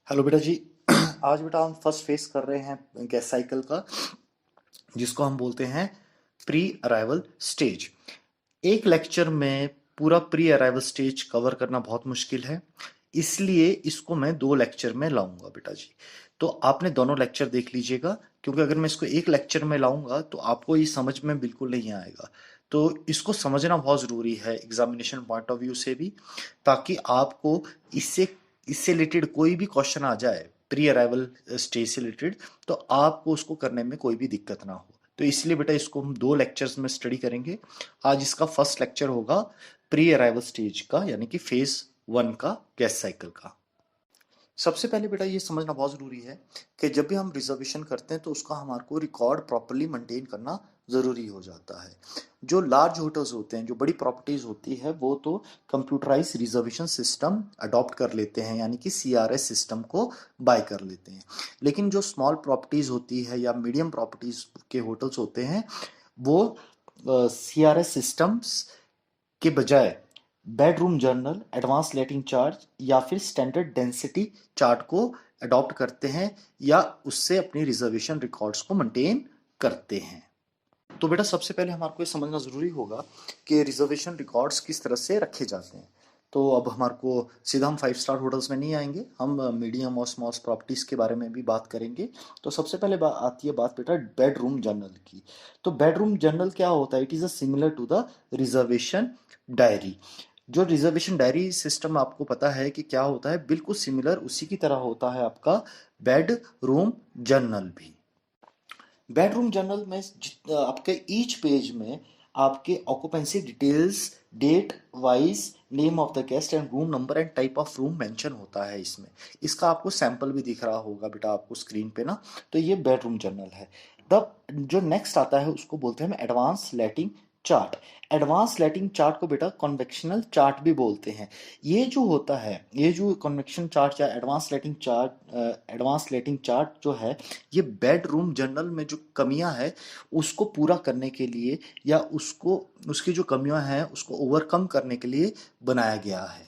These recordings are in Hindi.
हेलो बेटा जी। आज बेटा हम फर्स्ट फेस कर रहे हैं गैस साइकिल का, जिसको हम बोलते हैं प्री अराइवल स्टेज। एक लेक्चर में पूरा प्री अराइवल स्टेज कवर करना बहुत मुश्किल है, इसलिए इसको मैं दो लेक्चर में लाऊंगा बेटा जी। तो आपने दोनों लेक्चर देख लीजिएगा, क्योंकि अगर मैं इसको एक लेक्चर में लाऊंगा तो आपको ये समझ में बिल्कुल नहीं आएगा। तो इसको समझना बहुत ज़रूरी है एग्जामिनेशन पॉइंट ऑफ व्यू से भी, ताकि आपको इससे इससे रिलेटेड कोई भी क्वेश्चन आ जाए प्री अराइवल स्टेज से रिलेटेड, तो आपको उसको करने में कोई भी दिक्कत ना हो। तो इसलिए बेटा इसको हम दो लेक्चर्स में स्टडी करेंगे। आज इसका फर्स्ट लेक्चर होगा प्री अराइवल स्टेज का, यानी कि फेज 1 का गैस साइकिल का। सबसे पहले बेटा ये समझना बहुत ज़रूरी है कि जब भी हम रिजर्वेशन करते हैं तो उसका हमारे को रिकॉर्ड प्रॉपरली मेंटेन करना ज़रूरी हो जाता है। जो लार्ज होटल्स होते हैं, जो बड़ी प्रॉपर्टीज़ होती है, वो तो कंप्यूटराइज रिजर्वेशन सिस्टम अडॉप्ट कर लेते हैं, यानी कि सीआरएस सिस्टम को बाय कर लेते हैं। लेकिन जो स्मॉल प्रॉपर्टीज़ होती है या मीडियम प्रॉपर्टीज़ के होटल्स होते हैं, वो सीआरएस सिस्टम्स के बजाय बेडरूम जर्नल, एडवांस लेटिंग चार्ट या फिर स्टैंडर्ड डेंसिटी चार्ट को अडॉप्ट करते हैं, या उससे अपनी रिजर्वेशन रिकॉर्ड्स को मेंटेन करते हैं। तो बेटा सबसे पहले हमारे को ये समझना ज़रूरी होगा कि रिजर्वेशन रिकॉर्ड्स किस तरह से रखे जाते हैं। तो अब हमारे को सीधा हम 5 स्टार होटल्स में नहीं आएंगे, हम मीडियम और स्मॉल प्रॉपर्टीज़ के बारे में भी बात करेंगे। तो सबसे पहले आती है बात बेटा बेडरूम जर्नल की। तो बेडरूम जर्नल क्या होता है? It is a similar to the reservation diary. जो रिजर्वेशन डायरी सिस्टम आपको पता है कि क्या होता है, बिल्कुल सिमिलर उसी की तरह होता है आपका बेडरूम जर्नल भी। बेडरूम जर्नल में आपके ईच पेज में आपके occupancy details, date wise, name of the guest and room number and type of room mention होता है इसमें। इसका आपको सैंपल भी दिख रहा होगा बेटा आपको स्क्रीन पे ना। तो ये बेडरूम जर्नल है। तब जो नेक्स्ट आता है उसको बोलते हैं एडवांस लेटिंग चार्ट। एडवांस लेटिंग चार्ट को बेटा कन्वेक्शनल चार्ट भी बोलते हैं। ये जो होता है, ये जो कन्वेक्शन चार्ट या एडवांस लेटिंग चार्ट जो है, ये बेडरूम जर्नल में जो कमियां है उसको पूरा करने के लिए, या उसको उसकी जो कमियां हैं उसको ओवरकम करने के लिए बनाया गया है।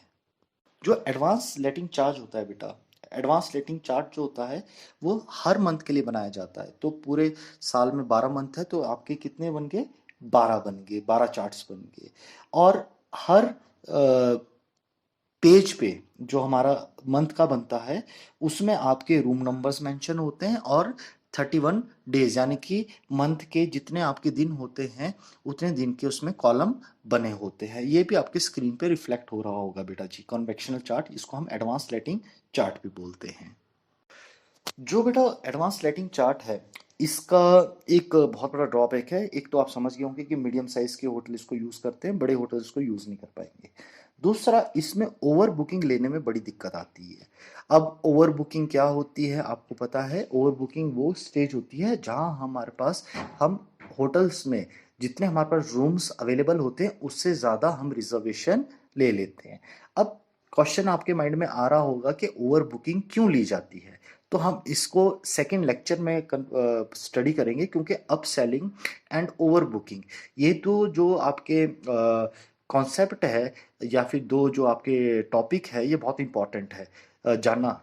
जो एडवांस लेटिंग चार्ज होता है बेटा, एडवांस लेटिंग चार्ट जो होता है वो हर मंथ के लिए बनाया जाता है। तो पूरे साल में 12 मंथ है, तो आपके कितने बन गए? 12 बन गए, 12 चार्ट्स बन गए। और हर पेज पे जो हमारा मंथ का बनता है उसमें आपके रूम नंबर्स मेंशन होते हैं, और 31 डेज यानी कि मंथ के जितने आपके दिन होते हैं उतने दिन के उसमें कॉलम बने होते हैं। ये भी आपके स्क्रीन पे रिफ्लेक्ट हो रहा होगा बेटा जी, कन्वेक्शनल चार्ट, इसको हम एडवांस लेटिंग चार्ट भी बोलते हैं। जो बेटा एडवांस लाइटिंग चार्ट है, इसका एक बहुत बड़ा ड्रॉबैक है। एक तो आप समझ गए होंगे कि मीडियम साइज के होटल इसको यूज़ करते हैं, बड़े होटल इसको यूज़ नहीं कर पाएंगे। दूसरा, इसमें ओवर बुकिंग लेने में बड़ी दिक्कत आती है। अब ओवर बुकिंग क्या होती है आपको पता है? ओवर बुकिंग वो स्टेज होती है जहां हमारे पास, हम होटल्स में जितने हमारे पास रूम्स अवेलेबल होते हैं उससे ज़्यादा हम रिजर्वेशन ले लेते हैं। अब क्वेश्चन आपके माइंड में आ रहा होगा कि ओवर बुकिंग क्यों ली जाती है। तो हम इसको सेकेंड लेक्चर में स्टडी करेंगे, क्योंकि up selling and over booking, ये तो जो आपके कॉन्सेप्ट है या फिर दो जो आपके टॉपिक है, ये बहुत इंपॉर्टेंट है जानना,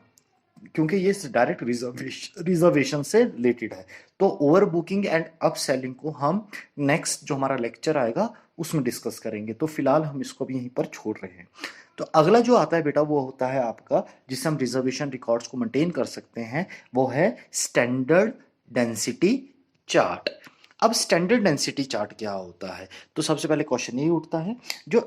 क्योंकि ये डायरेक्ट रिजर्वेशन से रिलेटेड है। तो over booking and up selling को हम नेक्स्ट जो हमारा लेक्चर आएगा उसमें डिस्कस करेंगे। तो फिलहाल हम इसको भी यहीं पर छोड़ रहे हैं। तो अगला जो आता है बेटा वो होता है आपका, जिससे हम रिजर्वेशन रिकॉर्ड्स को मेंटेन कर सकते हैं, वो है स्टैंडर्ड डेंसिटी चार्ट। अब स्टैंडर्ड डेंसिटी चार्ट क्या होता है? तो सबसे पहले क्वेश्चन ये उठता है, जो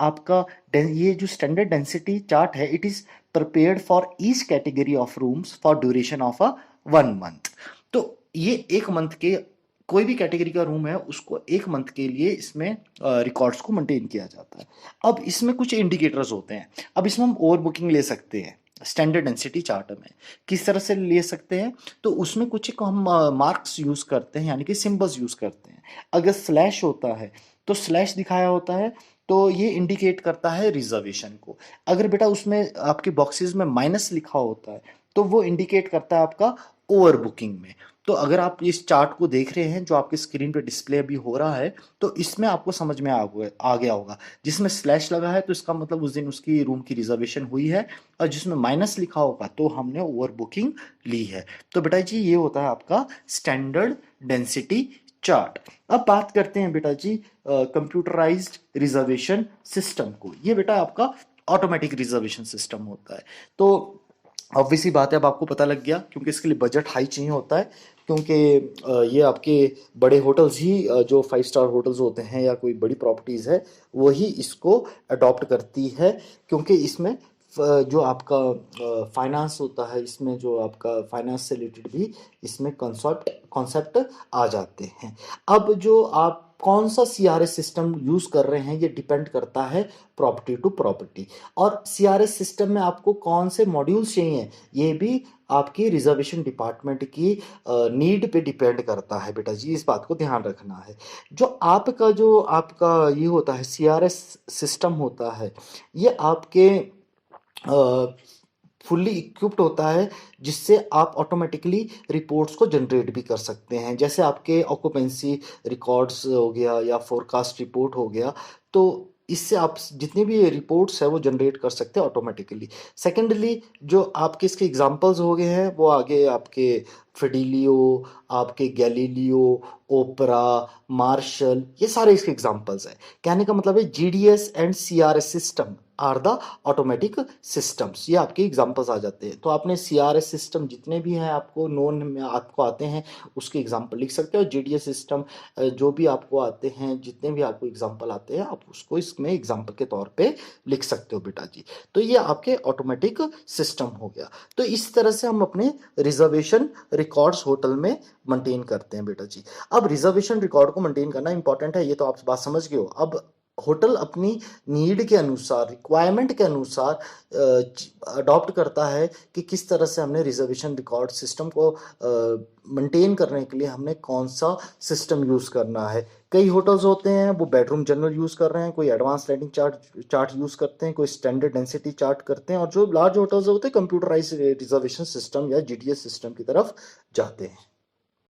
आपका ये जो स्टैंडर्ड डेंसिटी चार्ट है, it is prepared for each category of rooms for duration of a 1 month। तो ये एक मंथ के कोई भी कैटेगरी का रूम है उसको एक मंथ के लिए इसमें रिकॉर्ड्स को मेंटेन किया जाता है। अब इसमें कुछ इंडिकेटर्स होते हैं। अब इसमें हम ओवर बुकिंग ले सकते हैं स्टैंडर्ड डेंसिटी चार्ट में। किस तरह से ले सकते हैं? तो उसमें कुछ एक हम मार्क्स यूज करते हैं, यानी कि सिंबल्स यूज करते हैं। अगर स्लैश होता है तो स्लैश दिखाया होता है, तो ये इंडिकेट करता है रिजर्वेशन को। अगर बेटा उसमें आपके बॉक्सेस में माइनस लिखा होता है तो वो इंडिकेट करता है आपका ओवर बुकिंग में। तो अगर आप इस चार्ट को देख रहे हैं जो आपके स्क्रीन पे डिस्प्ले अभी हो रहा है, तो इसमें आपको समझ में आ गया होगा। जिसमें स्लैश लगा है तो इसका मतलब उस दिन उसकी रूम की रिजर्वेशन हुई है, और जिसमें माइनस लिखा होगा तो हमने ओवर बुकिंग ली है। तो बेटा जी ये होता है आपका स्टैंडर्ड डेंसिटी चार्ट। अब बात करते हैं बेटा जी कंप्यूटराइज्ड रिजर्वेशन सिस्टम को। ये बेटा आपका ऑटोमेटिक रिजर्वेशन सिस्टम होता है। तो ऑब्वियसली बात है, अब आपको पता लग गया, क्योंकि इसके लिए बजट हाई चाहिए होता है, क्योंकि ये आपके बड़े होटल्स ही जो 5 स्टार होटल्स होते हैं या कोई बड़ी प्रॉपर्टीज़ है वही इसको अडॉप्ट करती है, क्योंकि इसमें जो आपका फाइनेंस होता है, इसमें जो आपका फाइनेंस से रिलेटेड भी इसमें कॉन्सेप्ट आ जाते हैं। अब जो आप कौन सा सीआरएस सिस्टम यूज़ कर रहे हैं ये डिपेंड करता है प्रॉपर्टी टू प्रॉपर्टी, और सीआरएस सिस्टम में आपको कौन से मॉड्यूल्स चाहिए ये भी आपकी रिजर्वेशन डिपार्टमेंट की नीड पे डिपेंड करता है बेटा जी, इस बात को ध्यान रखना है। जो आपका ये होता है सीआरएस सिस्टम होता है, ये आपके फुल्ली इक्विप्ड होता है, जिससे आप ऑटोमेटिकली रिपोर्ट्स को जनरेट भी कर सकते हैं। जैसे आपके ऑक्यूपेंसी रिकॉर्ड्स हो गया या फोरकास्ट रिपोर्ट हो गया, तो इससे आप जितनी भी रिपोर्ट्स है वो जनरेट कर सकते हैं ऑटोमेटिकली। सेकेंडली जो आपके इसके एग्जांपल्स हो गए हैं वो आगे आपके फिडिलियो, आपके गैलीलियो, ओपरा, मार्शल, ये सारे इसके एग्जांपल्स हैं। कहने का मतलब है GDS and CRS system are the automatic systems, ये आपके एग्जांपल्स आ जाते हैं। तो आपने सीआरएस सिस्टम जितने भी हैं आपको नोन में आपको आते हैं उसके एग्जांपल लिख सकते हो, और जीडीएस सिस्टम जो भी आपको आते हैं, जितने भी आपको एग्जांपल आते हैं आप उसको इसमें एग्जांपल के तौर पे लिख सकते हो बेटा जी। तो ये आपके ऑटोमेटिक सिस्टम हो गया। तो इस तरह से हम अपने रिजर्वेशन रिकॉर्ड्स होटल में मेंटेन करते हैं बेटा जी। अब रिजर्वेशन रिकॉर्ड को मेंटेन करना इंपॉर्टेंट है, ये तो आप बात समझ गए हो। अब होटल अपनी नीड के अनुसार, रिक्वायरमेंट के अनुसार अडॉप्ट करता है कि किस तरह से हमने रिजर्वेशन रिकॉर्ड सिस्टम को मेंटेन करने के लिए हमने कौन सा सिस्टम यूज़ करना है। कई होटल्स होते हैं वो बेडरूम जनरल यूज़ कर रहे हैं, कोई एडवांस रेटिंग चार्ट यूज़ करते हैं, कोई स्टैंडर्ड डेंसिटी चार्ट करते हैं, और जो लार्ज होटल्स होते हैं कंप्यूटराइज रिजर्वेशन सिस्टम या जीडीएस सिस्टम की तरफ जाते हैं।